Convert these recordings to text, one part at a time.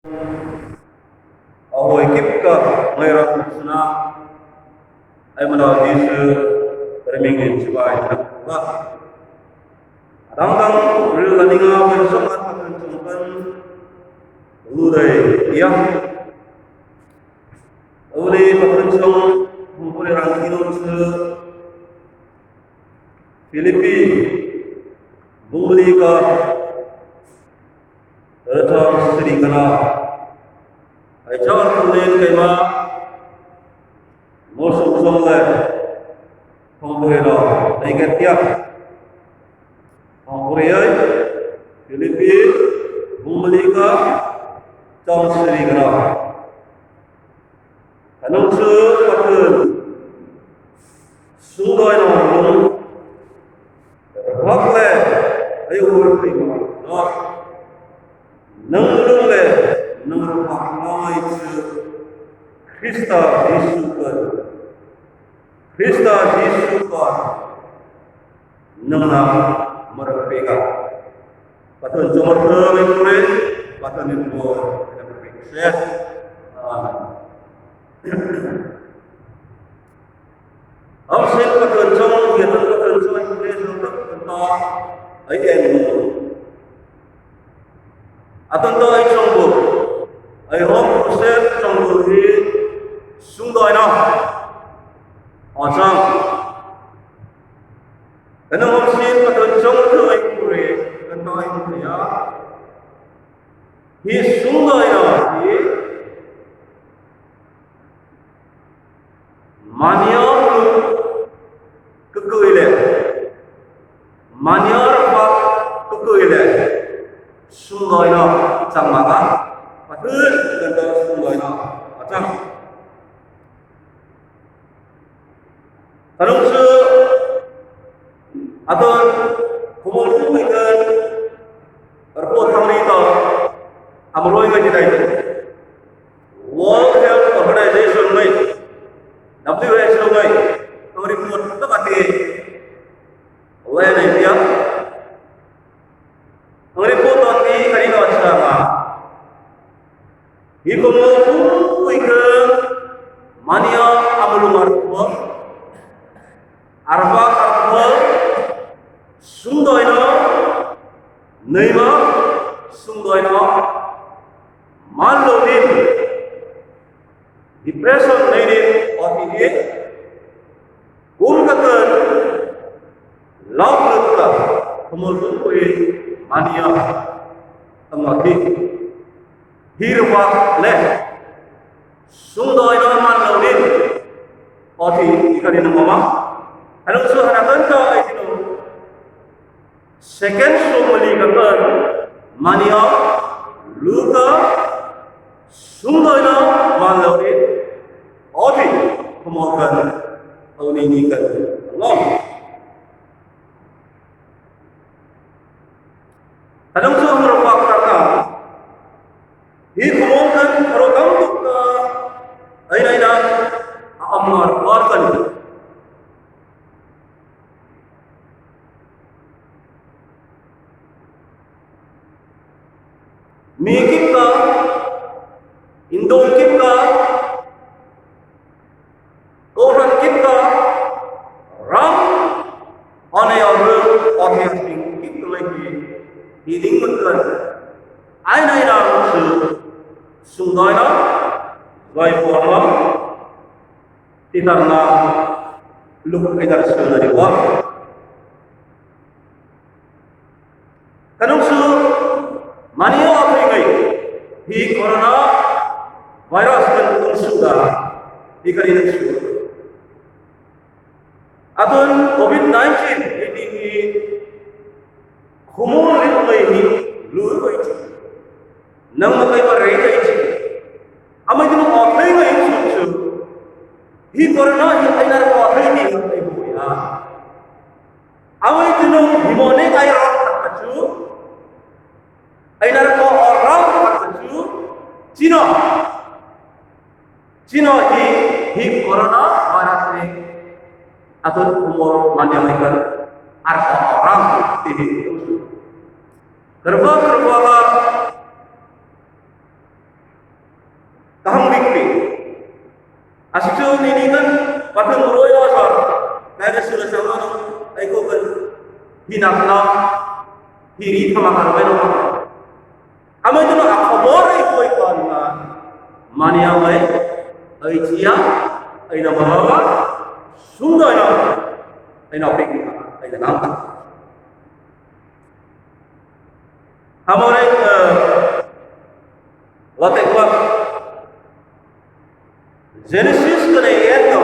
Ahoy kipka mayra kusna ay manawdi su remingin sibai ba adang ril laninga bersokat akan cungkan ludai ya awli pakuncung kumpuli rangkinun su Filipi bungli ka Ratang Sri Kana ay jawar kunin kay ma mosong song le pangpurelo ay ketiak pangpuriyay Filipi bumuli ka Ratang Sri Kana kanong su patun sudoy na hulong wakle ay urpi no nang le nang pakai itu Krista disukan nang merpeka patun cuma terlalu patun itu saya Ausir patun cuma kita patun cuma untuk tentang ayat atau to ay songbo ay hom proses songbo hi sungdoi na asam kana hom sin patun song to ay pure kana ay ya hi sungdoi na hi mania kukuile mania pa kukuile sungdoi na chẳng mà cả và thứ gần đó sungdoi na chẳng 다른 수 어떤 고모를 쓰고 있는 여러분 탐리더 아무로이가 지나있는 World Health Organization में WHO में हमारी रिपोर्ट तो बातें वह नहीं दिया hangri po toti kanino asama ikomo ike mania amulumarpo arba arpo sundoino neima sundoino malodin depression neidin oti kumkatan laukta kumulukui mania tengah hirwa le sungdoi na man lawin oti ikanin mama anong so hanakan ka ay sino second sumali kakan mania luka sungdoi na man lawin oti kumokan auninikan Allah Kadang su merupakan kata, kumongkan kalau kamu ka, aina amar warkan. Mikip ka, indong kip ka, koran kip ka, ram, ane orang orang kip lagi. Healing betul. Aina ina sungdoi na, wai forma, titarna luk idar sunari wah. Kanung su mania apa ini? Hi corona virus kan unsuda, ikari nsu. Atun COVID-19 ini kumul ini luar itu, nang makai mereka itu, ama itu orang lain itu, hi corona hi ainar orang lain itu ya, ama itu himone kaya orang terkaju, ainar orang terkaju, Cina hi corona virus ini, atau kumul mania mereka, orang ini. Kerba kahang bikti. Asitu ini kan patun royo sa kaya sila sama ay ko kan hinakna hiri thamakar beno. Amay tu nak khabar ay ko ikan na mania ay cia ay na bawa sundai na ay na pik ay na nampak. Hamaray watek wak Genesis ka na iyan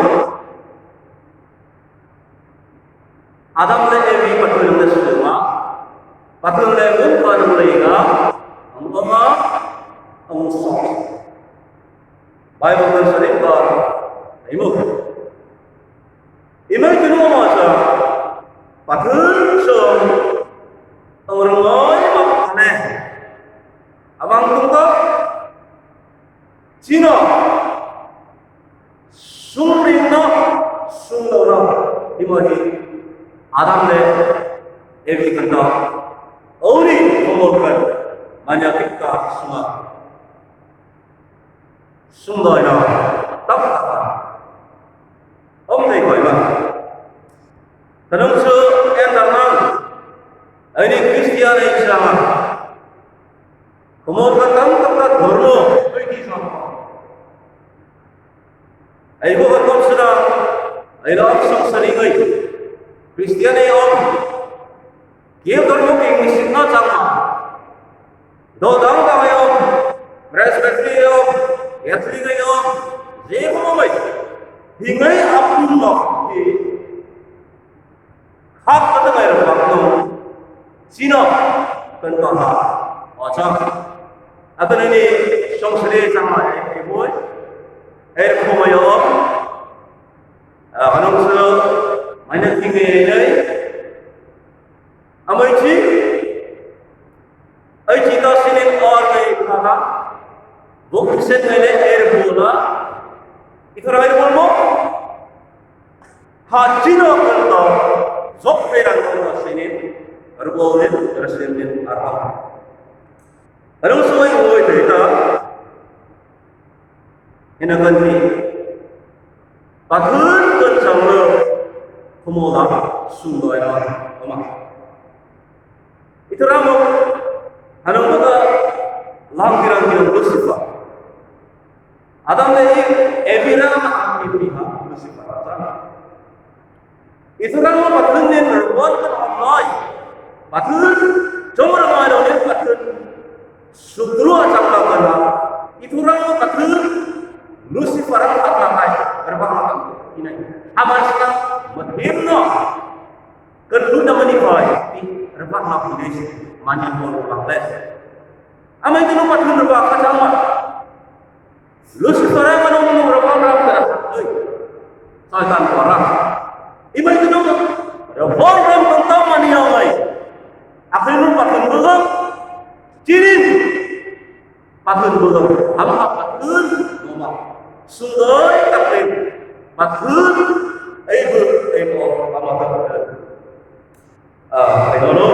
Adam le evi patulung na suma patulung le umpan ulayga ang mga ang sok Bible kan saling ka imo imay kinuha sa patulung sa ang rangoy mapakane abang tungkap Sino sumring na sumdaw na imahi Adam le evi kanta auri kumulkan manyatik ka sunga sumdaw na tapaka omnay ko iba tanong sa endarman ay ni Kristiyan ay isama kumulkan tam kapag dharma ay di sama ay ko katong sila ay laksang saringay Kristiyan ay om kiyo dharma king misin na sama do dang ka ay om presbytery ay om Catholic ay om je ko may hingay apun na hak katang ay rabak no sino kanta ha ocha atan ini song sri sama ay boy ay ko mayo anong sa mana tingay ay amay chi ay chita sinin or ay kha buk set nele air bola ito ra air mo ha chino kanta zok peran ko sinin arbolin rasinin arha anong soy hoy data inaganti pathun kencang le kumola sundoi na ama itu ramo hanong mata langkirang Lucifer Adam le evira amriha Lucifer itu ramo pathun ne nerwon kan amai pathun jomor mai do ne pathun sudru acakla kana itu ramo pathun Lucifer ang tatlangay terbang ini aman sekarang madhimno kedua naman ikoy terbang na pulis manyan mo bakle amay tinupat mo rebak kasama Lucifer ang anong mo rebang ram ay saytan orang imay tinupat rebang ram tentang maniyaway akhirnya patun belum cirin patun belum apa patun ngomong sundoi kapten patun ibu amatan ayolo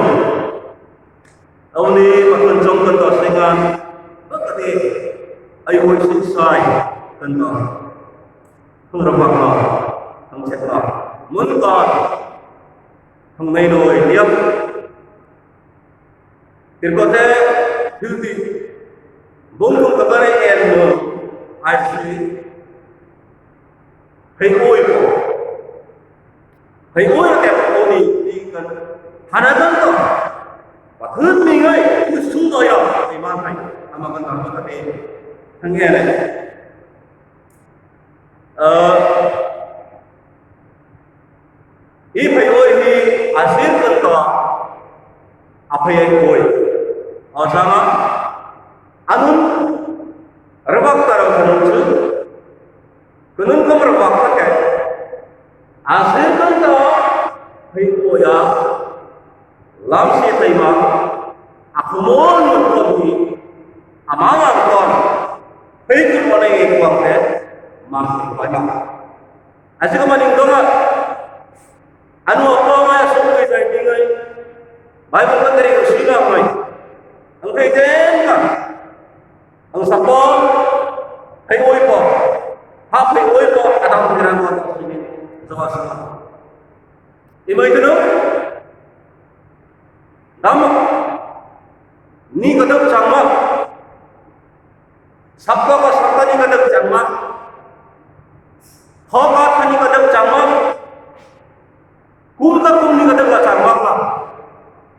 awni patun jong kento sengan bakati ayo sinsai kento kungrabak na ang chetna muntan ang nainoi liap tirkote hilti bungkung kabare enmo Asli, hei oi tiap oni di kan hanadan to, pathun mingai ku sundoya iman hai, amakan apa tadi, hangere. I hei oi hi asir kan to, apa yang oi, asama, anun rebak tarang kanun tu, kanun kam rebak tak? Asal kan tu, hei oya, lamsi terima, aku mohon menjadi amangan kon, hei tu mana yang kuat deh, masih banyak. Asal kemarin dong, anu apa maya sungguh saya tinggal, Bible kan dari Usia mai, angkai jenga. Ang sapon, Hei oi po, hap hei oi po atang pikiran buat sini, jawab semua. Ibu itu no, nama ni kadang cangma, sabda ka sabda ni kadang cangma, hoka thani kadang cangma, kum ni kadang cangma lah.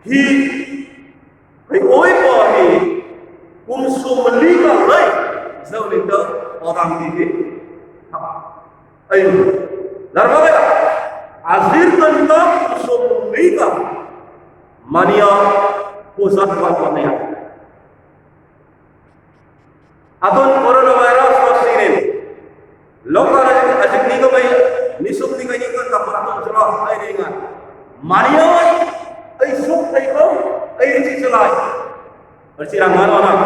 Hi hei oi po hi kum sumeli ka lai, jauh itu orang ini. Ayo, larva ya. Azir tentang sumeli ka mania pusat waktunya. Adon coronavirus vaksin lokal ajak ni kau mai nisuk ni kau ni kau tak pernah cerah ai dengan mania ai suk ai kau ai risi celai bersirangan orang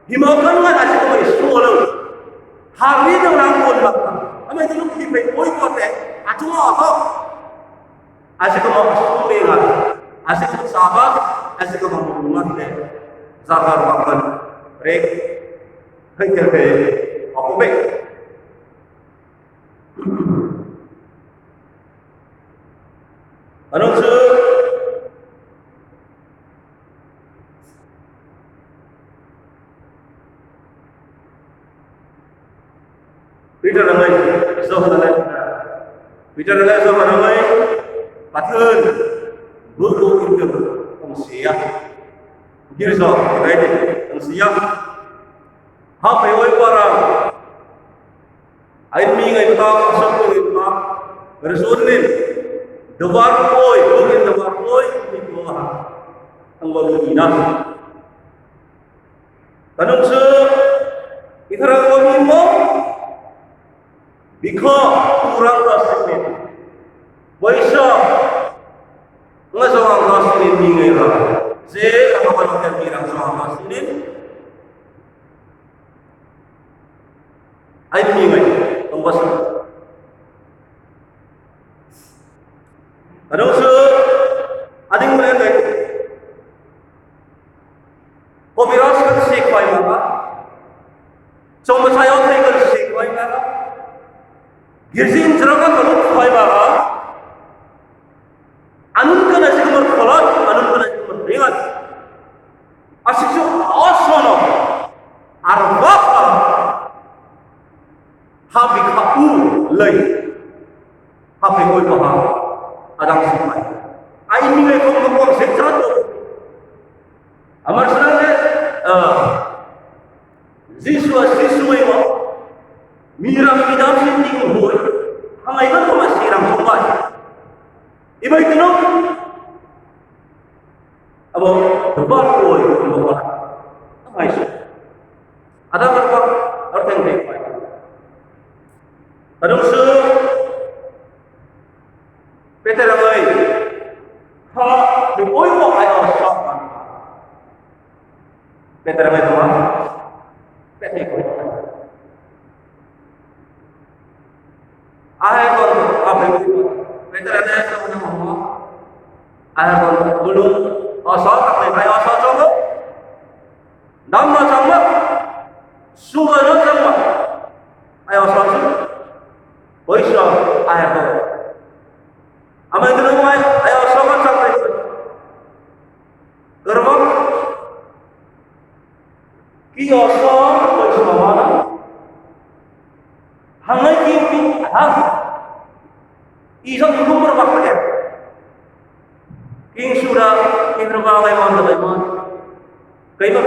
himakan kan ajak kau mai solo hari tu orang pun bakal amai tu lu himai oi kote acuma apa ajak kau mau suk mengal ajak kau sahabat ajak kau mau umat deh zagar bakal break hei aku baik. Ano su Peter ramai so halal Peter ramai so ramai patun buku itu siap kiri so right siap hapai oi parang ai mi ngai ta sab ko ni ta bersunin debar oi bukan debar oi ni doa ang wagina kanung se itara ko mo bikho kurang rasne baisa ngaso ang rasne mi ngai ra je ang kalau kan mirang so ang rasne ai mi ngai bas ada se ading mulai dai ko biras kan sik pai ma chom sayo thai kan sik pai ma girjin jerakan kan pai ma anun kan asik mer kholat anun kan asik mer ringat asik so asono arba habi kau lei habi kau paham adang semai ai ni lei kau kau sejahat amar senang Yesus itu miram midam sini hoi hangai kan kau masih ram somai ibai tu no abo debar hoi debar hangai so ada berapa orang yang baik kadang se Peter ramai ha di oi mo ai osok Peter ramai tu Peter ko ai ko apa itu Peter ada sama nama ai ko belum osok tak mai osok coba nama sama suara sama ai osok Boisha ayah tu. Amai tu rumai ayah sobat sampai. Gerbang kiosok boisha mana? Hangai kipi hang. Isam belum berapa dia. King sudah interval mana mana. Kaya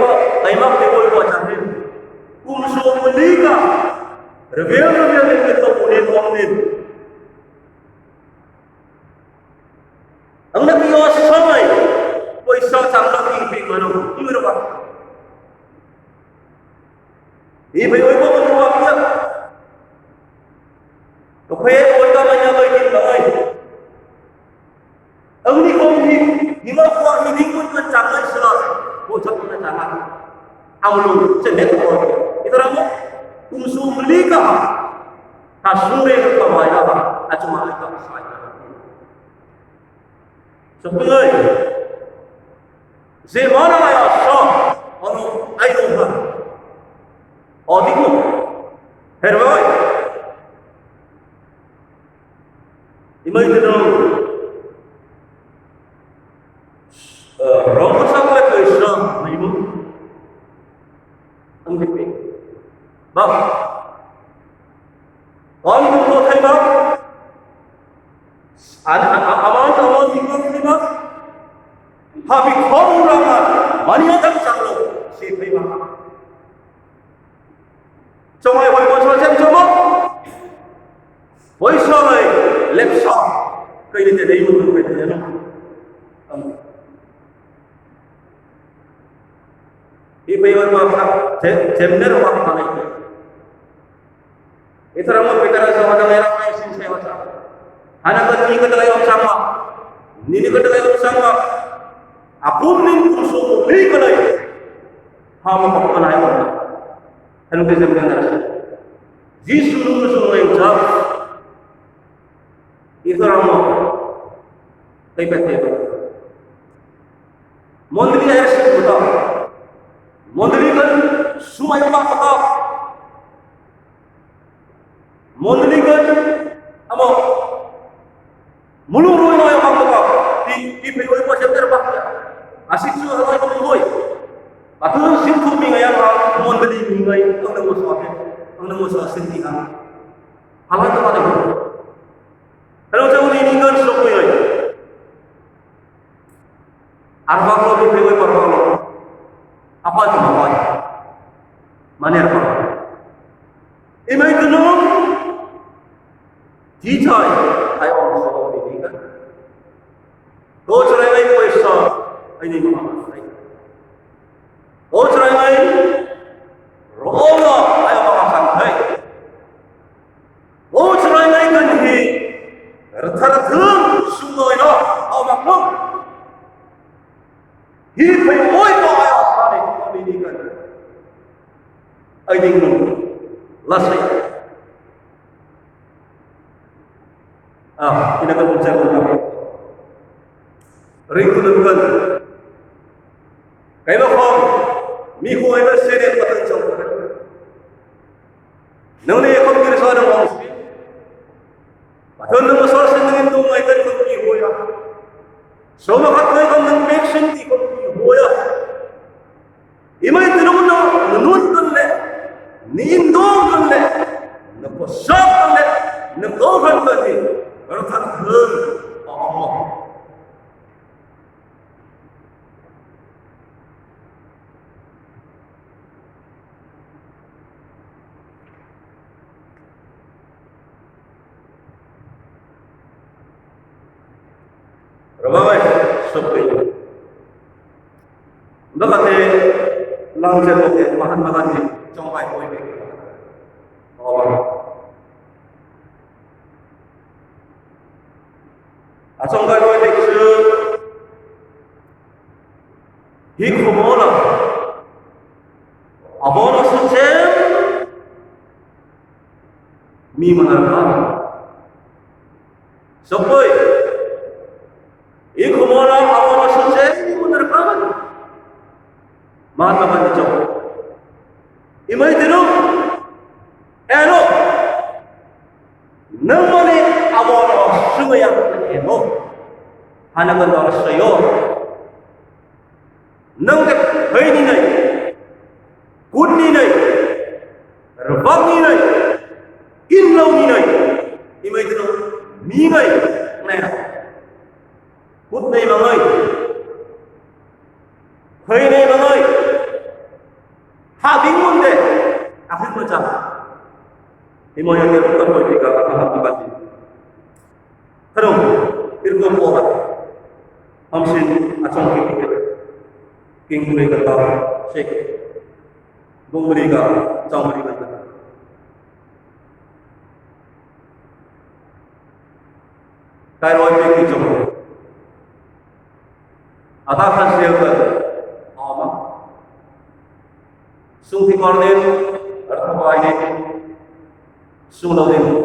mak dewa buat cahaya. Kumso menika. Reveal itu boleh tuangin. Ang nakiwas samay, po isang sanglaki pingano, iwiro ka. Ibay-oy po matuwag niya. Kapaya po ka man niya kayo tinlangay. Ang nikong himakuha, hiningkot ng tangay sila. Po sa mga tangay. Ang lulong, sa network. Ito lang mo. Kung sumuli ka, kasuri ka kamaya ka, at sumali ka sa kanya. So, pagay, Zemana kaya siya, ano, ay nung O di mo, Imay tinong rambut sampai ke Islam, ibu, anggap ini. Bab, kalau kita thay bab, aman kita thay bab, habis kamu ramah, mana ada cakap si thay bab. Cuma yang boleh macam cuma, boleh sampai lepsa, kau ini tidak ibu tu kau tidak. Ibarat apa? Jemner apa tanah itu? Itu ramai perkara sama dengan orang lain sini saya baca. Anak kecil kita lagi sama, nini kita lagi sama. Aku ni kursus ni kalau ham apa pun ayam mana? Kalau kita jemner, Yesus nunggu yang jauh. Itu ramai. Kaibat. Mondri ayat sebutah. Mondri kan semua yang bakal, mondri kan, amo, mulung roy yang bakal, di periode macam terbakar, asik sudah roy mulung roy, patut simpul minggai yang mondri minggai, orang musuh sentihan, halat tu ada. Kalau jauh ini kan sok minggai, arwah kalau di periode pertama. Apa tu apa? Mana apa? Imai tu nom, dijai, ayam orang ini kan? Kau cerai lagi kuasa, ini mana? Kau cerai lagi, rola ayam orang santai. Kau cerai lagi kan ni, terthum semua itu, awak nom, hidup oi kau ayam. Ay dingno lasai pinagabunsa ko kami ring tulungan kayo ko miho ay na sinin patansang ko nang niya kong kirisa ng mga usin patan ng masasin ng itong ay kan kong kihoya so makatay kong ng meksin di kong kihoya imay tinong na nanun kan le nindong kan le napasap kan le nagohan kan le pero tanghal Ramai sepi. Bakatnya langsung ke Mahatma Gandhi congkai koi be. Awak. Congkai koi be itu hikmola. Abono sucem mi manarkan. Sampai hikmola abono sucem mi manarkan. Mahatma Gandhi cakap, imai tino, eno, namane awal sungai yang eno, hanakan orang sayo, nangke hai ni nai, good ni nai, rebab ni nai, inlau ni nai, imai tino, mingai, nai, good nai mangai, hai nai mangai. Bingung deh, akhir macam ini yang dia bukan politik apa bagi. Terus, irgom orang, hamsin acung kiki, king mulai kata, shek, gong mulai kata, cang mulai kata. Kaya roy kiki jom, atas hasil ke, Sungti korden, arta bayi, sunglaudin,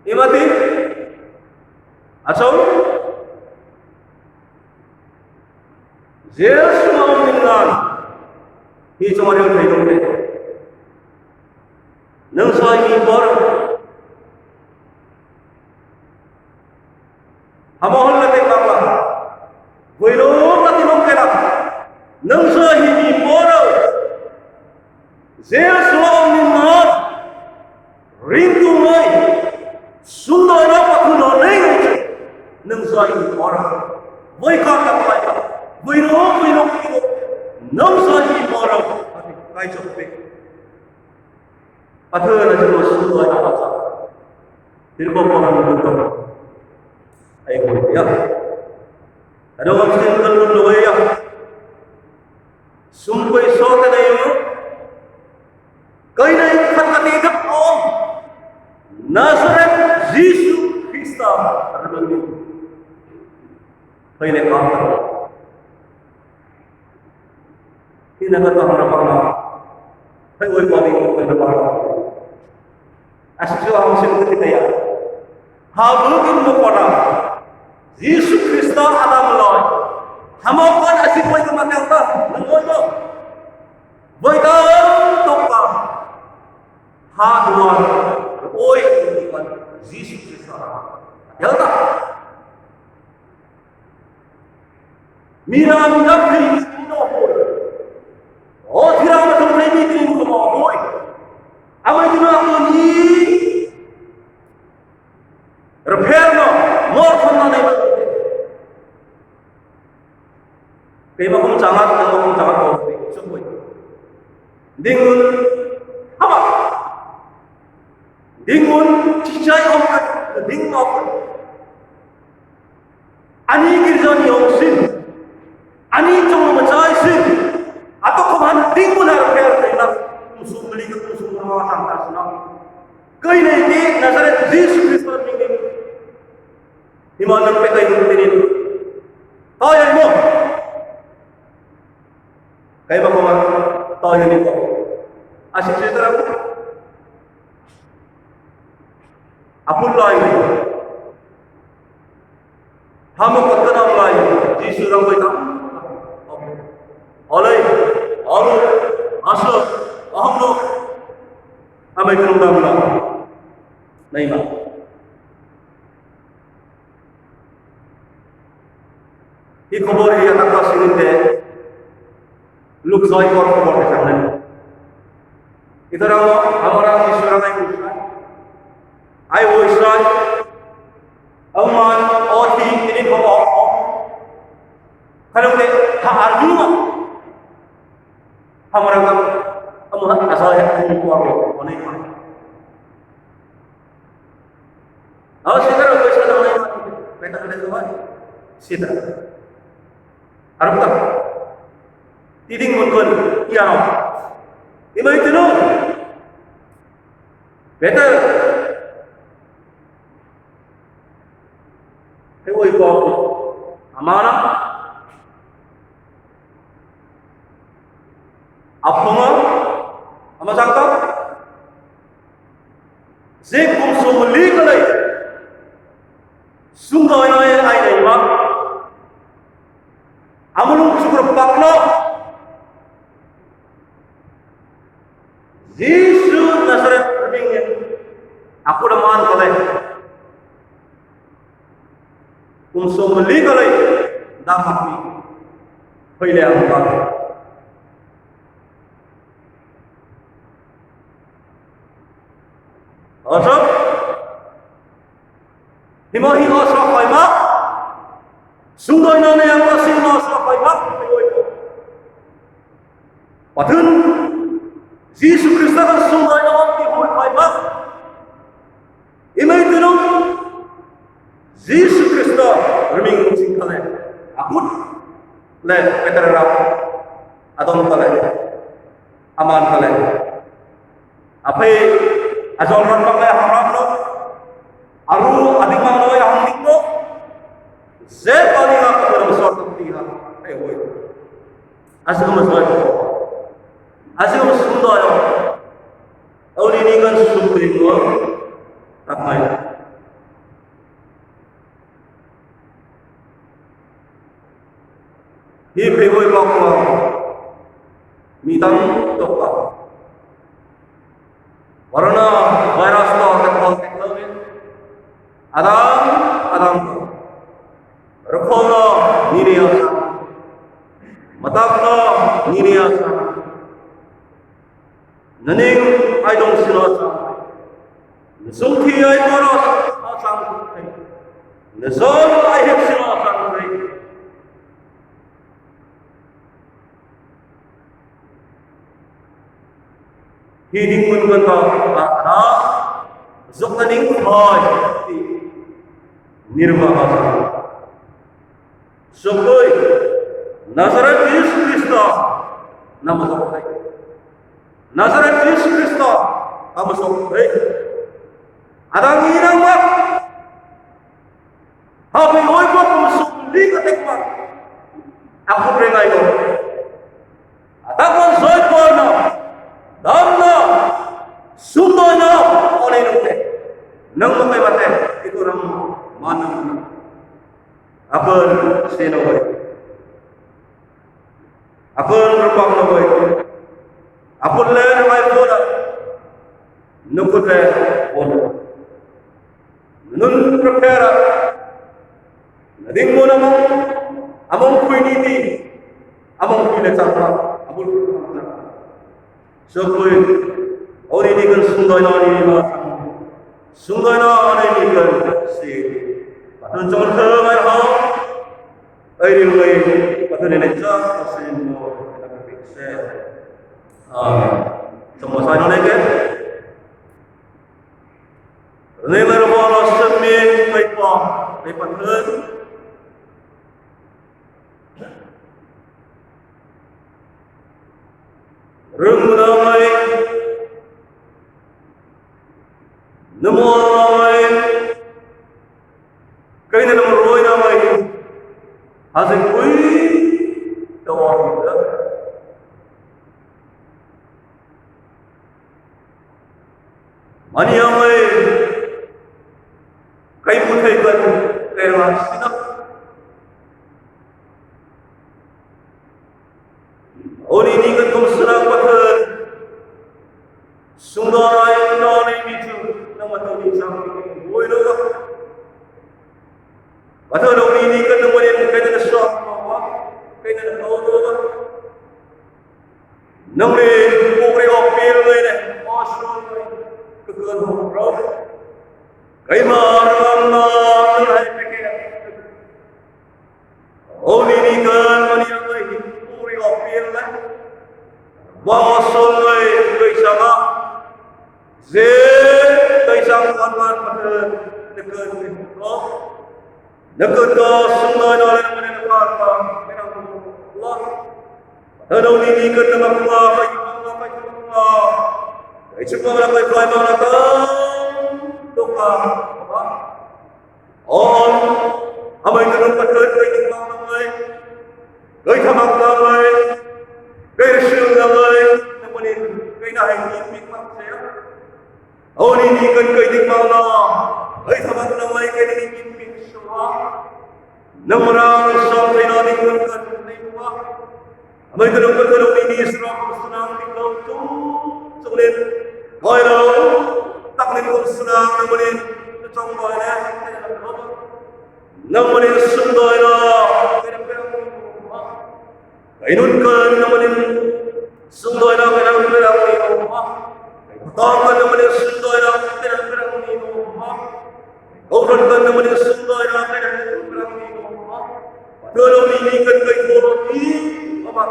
imati, acom, Yesus mau minang, hijau ada yang hidup deh, nang saya impor, Hamohon late bangla. Boiro lati nom kena. Nangsa hibi moro. Zel suam ni mat. Rindu mai. Sundai na pathuno nei. Nangsa hibi moro. Boy kata kai. Boiro kino. Nangsa hibi moro. Kai chope. Pathana jero sundai na patha. Tirko pahan bukan. Ayo ya. Ada orang sendiri dulu ya. Sumpai sote na yun. Kaya na ikatati ka po. Nazareth Jesus Christa. Arman din. Kaya na ikatati. Hinagatahan na pala. Kaya uwi pali ko kaya na pala. Asya ang sinagot kaya. Habulin mo pala. Jesus Christa Adam Lord. Hamakan asik boy kematang ta. Nangoy mo. Boy ta toka. Haduan. Oy ikan Jesus Christa. Yalta. Miram yakri no boy. Oh tiram macam ni tin ko boy. Amai dina ko ni. Repair no. More thonna nei. Kaya makum jangat ko semua. Dingun apa? Dingun cicai orang ding apa? Ani kirjani orang sin, ani cuma macai sin, atau kawan dingun harus kerana musuh beli ke musuh orang hantar senang. Kaya ni Nazareth Jesus Kristus ni. Iman sampai kayu ini. Tahu yang mo? Kayu apa mak? Tahu yang ini. Asyik cerita aku. Apun lain. Hamu kata nama lain. Jisu orang kita. Oleh, asal, aham amai kerumah mula. Naik mak. Ini khobor yang tak sini deh, look saya khobor macam itu orang Israel yang ayo Israel, aman, oti ini khobor, kalau deh hal juga, orang asal yang khobor, mana ini? Awak sekarang Israel mana ini? Betul betul tuan, siapa? Arab tak? Tiding mungkin iya. Ima itu no. Betul. Hewo ibu amana. Apa mah? Ama sangka? Zekum sumuli kalai. Sungguh ini ayat ini mak. Amalung syukur pakno. Yesus Nazareth berbingin. Aku dah maan kalai. Kumso meli kalai. Dah mati. Pहिले aku pakai. Asal. Himahi asal kaimak. Sungguh ini yang masih asal kaimak. Patun. Yesus Kristus kan sungguh ini orang kaimak. Imai itu Yesus Kristus berminggu singkatnya. Akut. Le Peter Rap. Adon kalai. Aman kalai. Apa asal orang pakai haram lo. Aru adik mana yang handik lo. Zat paling apa dalam suatu tiha. Woi. Asal masuk. Asal masuk dah. Awal ini kan sumpah lo. Tak main. Hi pegoi bakwa. Mitang tokpa. Warna virus lo teknologi. Adam. ini asa naning ai dong sino sa sung thi ai koro sang na zon ai hep sino sang rei hi ding mun kan ta na zok naning thoi nirvana sokoi Nazaret Yesus Kristus nama sokai Nazaret Yesus Kristus nama sokai adang inang mak hapi oi ko kumsuk li katek mak aku rengai ko atakon soy ko na damna sumana oleh nute nang makai mate itu ram mana apa seno boy apa rupang no boy apa le mai bola nukut le bola nun prepare nading mo namang among kuiniti among kuile chapa amul so boy ori ni kan sundoy na ni ma sundoy na ni kan si patun chon thơ mai ho ai ri ngai patun ne cha sin mo na ka se semua sai no ne ke ne mer mo lo semi mai po mai patun rung na mai namo mai cây này là một rối nào mày hà dịch quý đâu gì nữa mà đi ông ơi cây mu thầy cần cây là xin đất ôn đi cần công sự nào bất hơn xung đôi nó này đi chịu nó mà tôi đi sang vui nữa và thưa đồng đi cần đồng lên cái này là shop cái này là ô tô nông đi cô đi học bia người này Oslo cái cơn hồng râu cái mà nó hay cái ô đi cần mà đi người cô đi học bia này và Oslo người sang á dễ người sang quan quan mà thưa cái cơn đó Nakut ko sungai nolak mana nak apa? Menang Allah. Hadau ni kan nama Allah, bagi Allah, bagi Allah. Ichukma nak bagi Allah nak doa. On, amai tu nampak bagi Allah namai. Bagi thamak namai. Bagi syul namai. Nampak ni, bagi dah ini mikmat saya. Oh ni kan bagi Allah. Bagi thamak namai bagi ni. Namrang sampai nanti kan lima. Amai tu nampak kalau ini Islam senang tinggal tu. Sebenarnya, kalau tak boleh senang, nampak macam mana? Nampak sundai lah. Kainun kan nampak sundai lah. Kadang-kadang ni rumah. Tahu nampak sundai lah. Kadang-kadang ni rumah. Orang kan nampak sundai lah. Kadang-kadang ni rumah. Kalau ini kan kait orang ini, apa?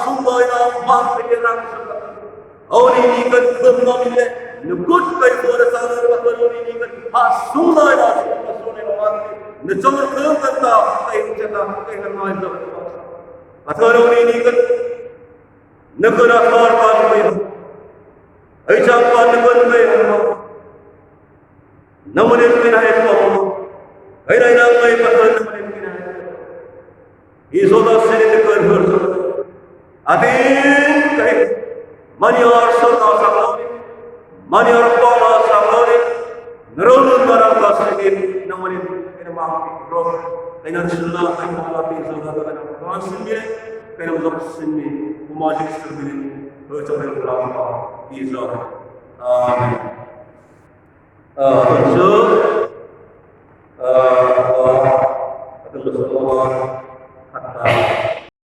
Sundai lah. Mak penyerang sebab. Orang ini kan kemana bila nukut kait orang sana. Kalau ini kan sundai lah. Sundai lah. Necamur kemana kata kait cerita kait nama itu. Kalau ini kan negara korban itu. Ajaran negara itu. Namun itu tidak itu. Ada yang lain pasal namun itu tidak. Isoda sini negara itu. Adin kait manior serta sahabat, manior pola sahabat. Nerulun barang kasih namun itu tidak mampu. Roh kainan sunnah kainan Allah Taala kainan Quran sendiri kainan Zab sendiri umajik sendiri bercakap ulama Israel. Amin.